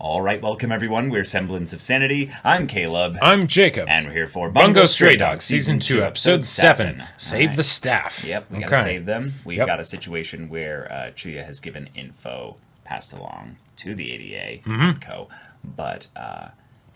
All right, welcome everyone. We're Semblance of Sanity. I'm Caleb. I'm Jacob. And we're here for Bungo Stray Dogs, Season 2, Episode 7. Save right. the staff. Yep, we gotta save them. We've got a situation where Chuya has given info passed along to the ADA and co. But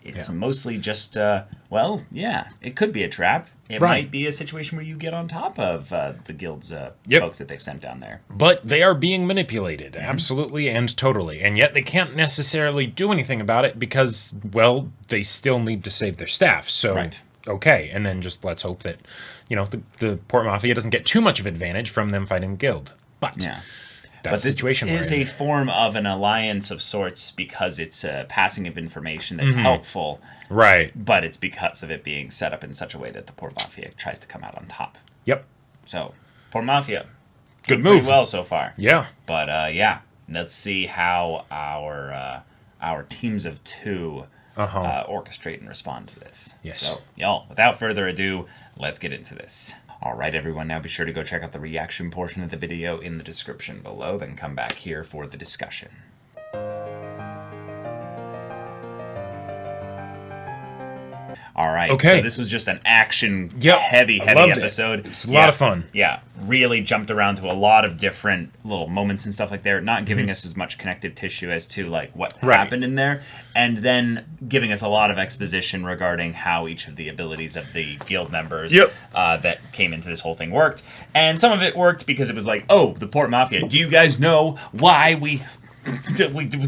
it's mostly just, it could be a trap. It might be a situation where you get on top of the guild's folks that they've sent down there. But they are being manipulated, absolutely and totally. And yet they can't necessarily do anything about it because, well, they still need to save their staff. So, okay. And then just let's hope that, the Port Mafia doesn't get too much of advantage from them fighting the guild. But... yeah. But this is a form of an alliance of sorts because it's a passing of information that's helpful. Right. But it's because of it being set up in such a way that the Port Mafia tries to come out on top. Yep. So, Port Mafia. Good move. Pretty well so far. Yeah. But, let's see how our teams of two orchestrate and respond to this. Yes. So, y'all, without further ado, let's get into this. All right, everyone, now be sure to go check out the reaction portion of the video in the description below, then come back here for the discussion. All right, so this was just an action-heavy episode. It's a lot of fun. Yeah, really jumped around to a lot of different little moments and stuff like that, not giving us as much connective tissue as to like what happened in there, and then giving us a lot of exposition regarding how each of the abilities of the guild members that came into this whole thing worked. And some of it worked because it was like, oh, the Port Mafia, do you guys know why we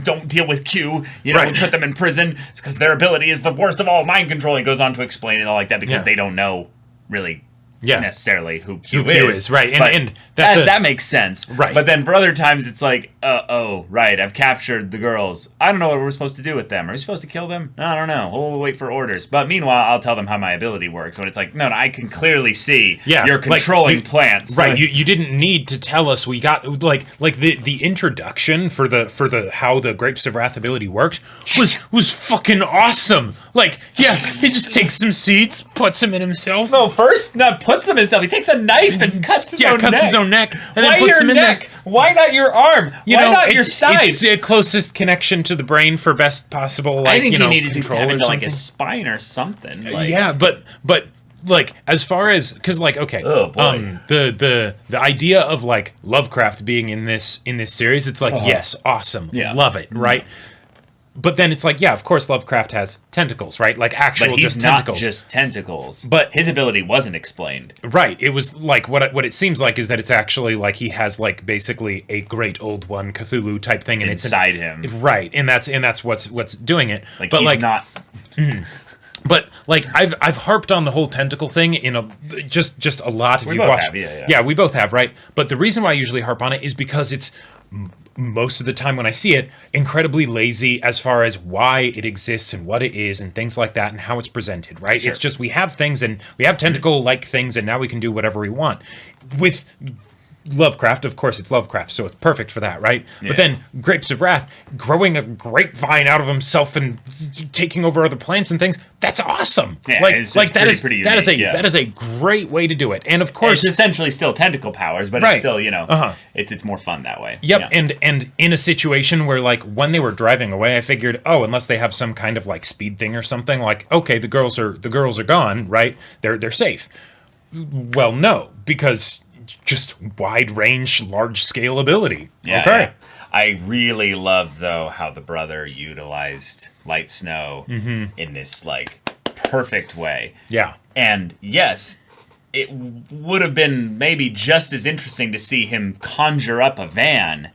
don't deal with Q, we put them in prison because their ability is the worst of all mind control. He goes on to explain it all like that because they don't know really necessarily who Q is. Right. And that makes sense. Right. But then for other times it's like, I've captured the girls. I don't know what we're supposed to do with them. Are we supposed to kill them? No, I don't know. We'll wait for orders. But meanwhile, I'll tell them how my ability works. When it's like, no, I can clearly see you're controlling plants. Right. You didn't need to tell us. We got the introduction for the how the Grapes of Wrath ability worked was fucking awesome. He just takes some seeds, puts them in himself. No, first not puts them in himself. He takes a knife and cuts his own neck. And then puts them in there. Why not your arm? Why not your side? It's the closest connection to the brain for best possible. I think he needed to have into like his spine or something. But as far as the idea of like Lovecraft being in this series, it's like yes, awesome, love it, right? But then it's like, of course Lovecraft has tentacles, right? Like actual but he's just tentacles. Not just tentacles. But his ability wasn't explained. Right. It was like what it seems like is that it's actually like he has like basically a great old one Cthulhu type thing and inside him. Right. And that's what's doing it. Like but he's not But like I've harped on the whole tentacle thing in just a lot. If we you both watch, have, yeah, we both have, right? But the reason why I usually harp on it is because it's most of the time when I see it, incredibly lazy as far as why it exists and what it is and things like that and how it's presented, right? Sure. It's just we have things and we have tentacle-like things and now we can do whatever we want. With Lovecraft, of course it's Lovecraft, so it's perfect for that, right? Yeah. But then Grapes of Wrath, growing a grapevine out of himself and taking over other plants and things, that's awesome. Yeah, that is a great way to do it. And of course it's essentially still tentacle powers, but it's still, it's more fun that way. Yep, yeah. And in a situation where like when they were driving away, I figured, unless they have some kind of like speed thing or something, like okay, the girls are gone, right? They're safe. Well, no, because just wide range, large scale ability. Yeah, okay. Yeah. I really love though how the brother utilized Light Snow in this like perfect way. Yeah. And yes, it would have been maybe just as interesting to see him conjure up a van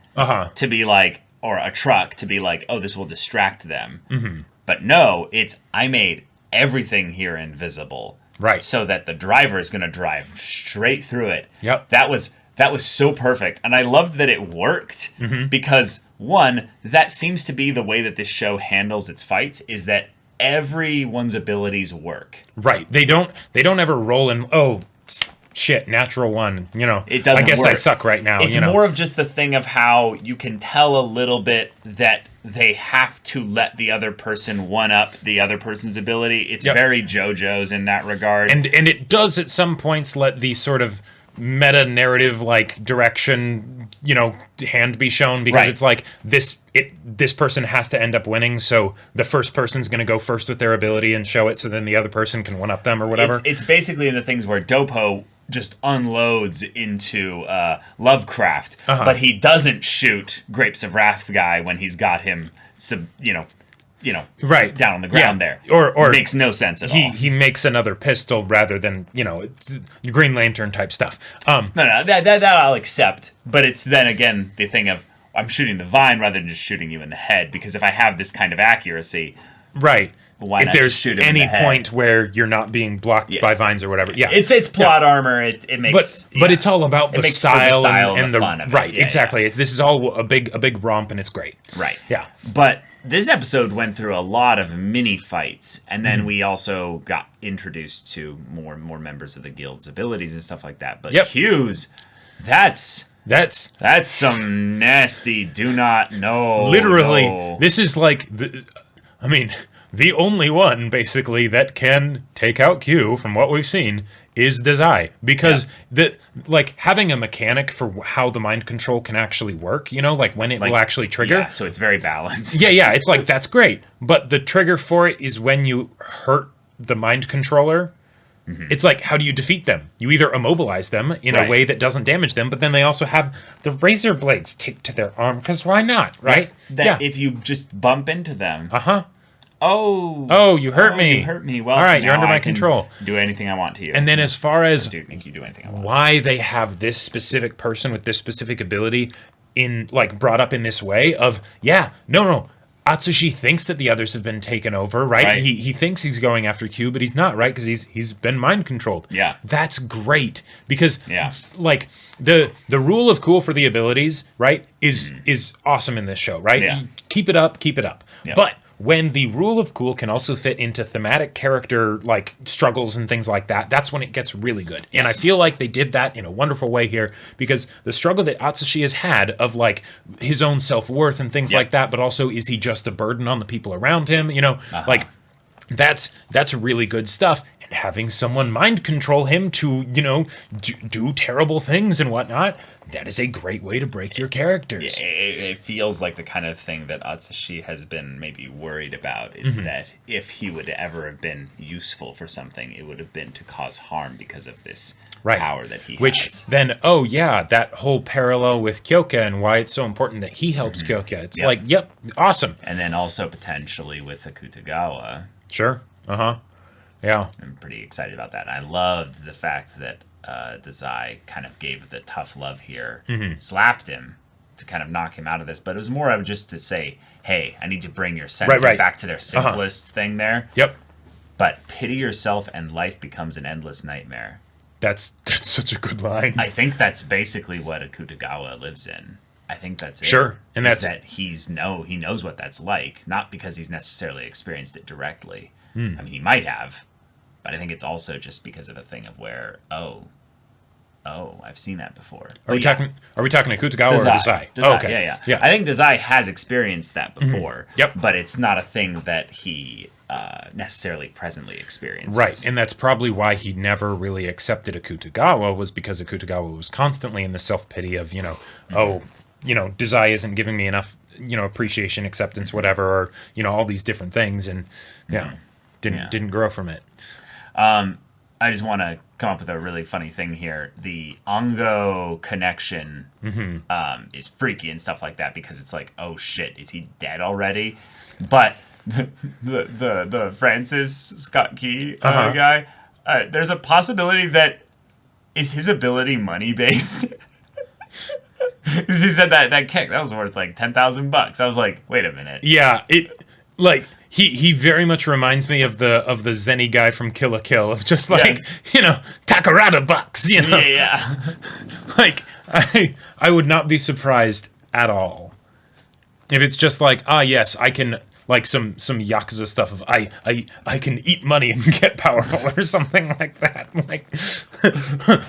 to be like, or a truck to be like, oh, this will distract them. But no, I made everything here invisible. Right. So that the driver is going to drive straight through it. Yep. That was so perfect. And I loved that it worked because, one, that seems to be the way that this show handles its fights, is that everyone's abilities work. Right. They don't ever roll in, shit, natural one, It doesn't I guess work. I suck right now. It's more of just the thing of how you can tell a little bit that they have to let the other person one-up the other person's ability. It's very JoJo's in that regard. And it does at some points let the sort of meta narrative like direction, hand be shown, because Right. it's like this person has to end up winning, so the first person's going to go first with their ability and show it, so then the other person can one up them or whatever. It's basically the things where Dopo just unloads into Lovecraft, but he doesn't shoot Grapes of Wrath guy when he's got him, Right. down on the ground there. Or makes no sense at all. he makes another pistol rather than it's Green Lantern type stuff. No, that I'll accept, but it's then again the thing of I'm shooting the vine rather than just shooting you in the head, because if I have this kind of accuracy, Right. why If not there's just shoot him in any the head? point where you're not being blocked by vines or whatever. Yeah. It's plot armor. It makes But it's all about the makes for the style, style and and the the fun of it. right, Yeah, exactly. This is all a big romp, and it's great. right. Yeah. But this episode went through a lot of mini fights, and Mm-hmm. then we also got introduced to more members of the guild's abilities and stuff like that. But Yep. Q's, that's some nasty. Do not know. Literally, no. this is like the only one basically that can take out Q from what we've seen is Dazai, because having a mechanic for how the mind control can actually work, like when it will actually trigger. Yeah, so it's very balanced. Yeah, it's like that's great, but the trigger for it is when you hurt the mind controller. It's like, how do you defeat them? You either immobilize them in a way that doesn't damage them, but then they also have the razor blades taped to their arm, because why not, right? If you just bump into them. Uh-huh. Oh, you hurt me. You hurt me. Well, all right, you're now under my I can control. Do anything I want to you. And then as far as make you do anything I want. why they have this specific person with this specific ability brought up in this way of, no. Atsushi thinks that the others have been taken over, right? He thinks he's going after Q, but he's not, right? Because he's been mind controlled. Yeah. That's great, because the rule of cool for the abilities, right, is awesome in this show, right? Yeah. Keep it up. Yeah. But when the rule of cool can also fit into thematic character struggles and things like that, that's when it gets really good. And I feel like they did that in a wonderful way here, because the struggle that Atsushi has had of his own self-worth and things like that, but also is he just a burden on the people around him, that's really good stuff. And having someone mind control him to do terrible things and whatnot, that is a great way to break your characters. It feels like the kind of thing that Atsushi has been maybe worried about is that if he would ever have been useful for something, it would have been to cause harm because of this power that he Which has. then, that whole parallel with Kyoka and why it's so important that he helps Kyoka. It's awesome. And then also potentially with Akutagawa. Sure. Uh-huh. Yeah. I'm pretty excited about that. I loved the fact that Dazai kind of gave the tough love here, slapped him to kind of knock him out of this, but it was more of just to say, hey, I need to bring your senses back to their simplest thing there. Yep. But pity yourself and life becomes an endless nightmare. That's such a good line. I think that's basically what Akutagawa lives in. I think that's it. Sure. And that's that he knows what that's like, not because he's necessarily experienced it directly. I mean, he might have, but I think it's also just because of a thing of where, I've seen that before. Are we talking Akutagawa or Dazai? Dazai, Okay. Yeah. I think Dazai has experienced that before. Yep. But it's not a thing that he necessarily presently experiences. Right, and that's probably why he never really accepted Akutagawa, was because Akutagawa was constantly in the self-pity of, Dazai isn't giving me enough, appreciation, acceptance, whatever, or, all these different things, and, didn't grow from it. I just want to come up with a really funny thing here. The Ongo connection is freaky and stuff like that, because it's like, oh shit, is he dead already? But the Francis Scott Key guy, there's a possibility that is his ability money based. He said that kick that was worth like $10,000. I was like, wait a minute. Yeah, he very much reminds me of the Zenny guy from Kill la Kill, of just Takarada bucks, Yeah. I would not be surprised at all if it's just like, yes, I can like some Yakuza stuff of I can eat money and get powerful or something like that. Like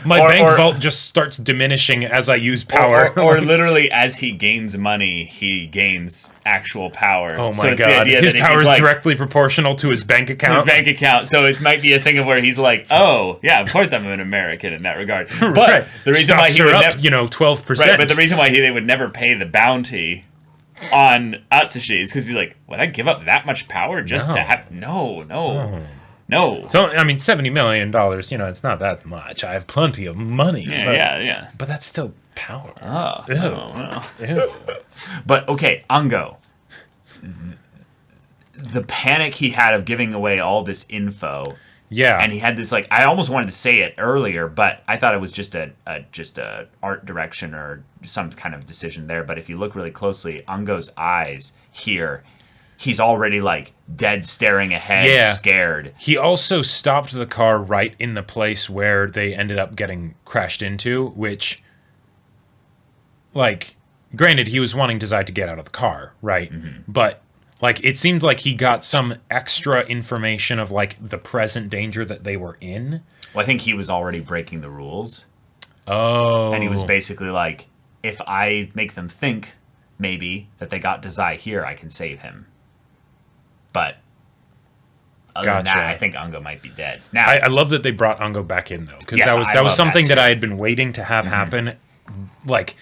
my bank vault just starts diminishing as I use power. Or literally, as he gains money, he gains actual power. Oh So my it's the god, idea his that power he's is like, directly proportional to his bank account. his bank account. So it might be a thing of where he's like, oh yeah, of course I'm an American in that regard. But Right. the reason why Stocks he are would up, never, 12%. right, but the reason why they would never pay the bounty on Atsushi is because he's like, would I give up that much power just to No. have? No. So I mean, $70 million. It's not that much. I have plenty of money. Yeah. But that's still power. Oh, Ew. no. Ew. But okay, Ango. The panic he had of giving away all this info, Yeah. and he had this like, I almost wanted to say it earlier, but I thought it was just a art direction or some kind of decision there. But if you look really closely, Ango's eyes here, he's already like dead staring ahead, Yeah. scared. He also stopped the car right in the place where they ended up getting crashed into, which, like, granted, he was wanting Dazai to get out of the car, right? But, like, it seemed like he got some extra information of, like, the present danger that they were in. Well, I think he was already breaking the rules. Oh. And he was basically like, if I make them think, maybe, that they got Dazai here, I can save him. But other than that, Gotcha. I think Ango might be dead. Now, I love that they brought Ango back in, though, because Yes, that was I that was love something that that too. I had been waiting to have happen, like,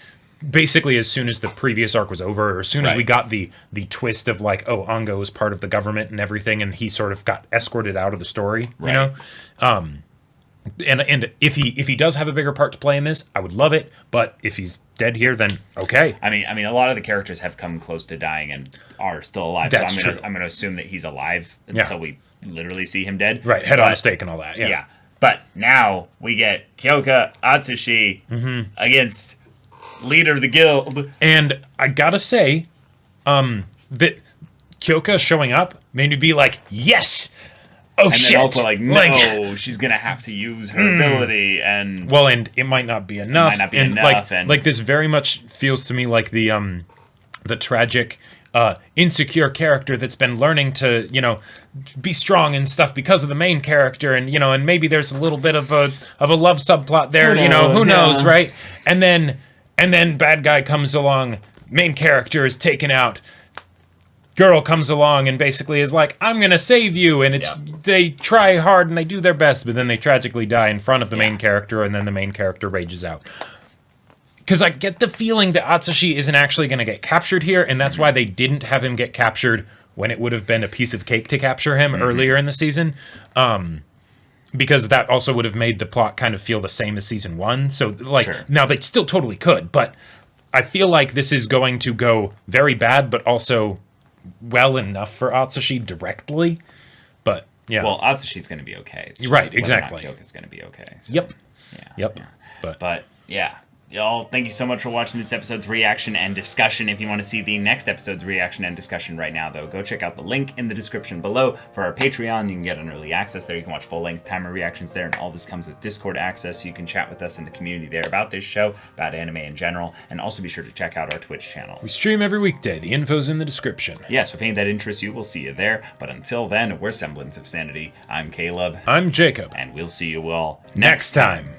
basically as soon as the previous arc was over, or as soon as we Right. got the twist of, like, oh, Ango was part of the government and everything, and he sort of got escorted out of the story, Right. you know? And if he does have a bigger part to play in this, I would love it, but if he's dead here, then okay. I mean, a lot of the characters have come close to dying and are still alive. That's so true. I'm gonna assume that he's alive Yeah. until we literally see him dead. Right, head on But- a stake and all that, Yeah. But now we get Kyoka Atsushi against leader of the guild. And I gotta say, that Kyoka showing up made me be like, yes! Oh, And shit! then also like, no, she's gonna have to use her ability, and Well, and it might not be enough. Might not be and enough, and- like this very much feels to me like the tragic, insecure character that's been learning to, be strong and stuff because of the main character, and and maybe there's a little bit of a love subplot there. Who knows, knows, yeah. right? And then bad guy comes along, main character is taken out. Girl comes along and basically is like, I'm gonna save you, and they try hard and they do their best, but then they tragically die in front of the main character, and then the main character rages out. Because I get the feeling that Atsushi isn't actually going to get captured here, and that's why they didn't have him get captured when it would have been a piece of cake to capture him earlier in the season. Because that also would have made the plot kind of feel the same as season 1. So, like, Sure. now they still totally could, but I feel like this is going to go very bad, but also well enough for Atsushi directly. But, yeah. well, Atsushi's gonna be okay. It's just Right, whether or exactly. not Kyoka's gonna be okay. So, Yep. Yeah. Yep. yeah. But yeah, y'all, thank you so much for watching this episode's reaction and discussion. If you want to see the next episode's reaction and discussion right now, though, go check out the link in the description below for our Patreon. You can get an early access there. You can watch full-length timer reactions there, and all this comes with Discord access, so you can chat with us in the community there about this show, about anime in general, and also be sure to check out our Twitch channel. We stream every weekday. The info's in the description. Yeah, so if any of that interests you, we'll see you there. But until then, we're Semblance of Sanity. I'm Caleb, I'm Jacob. and we'll see you all Next time.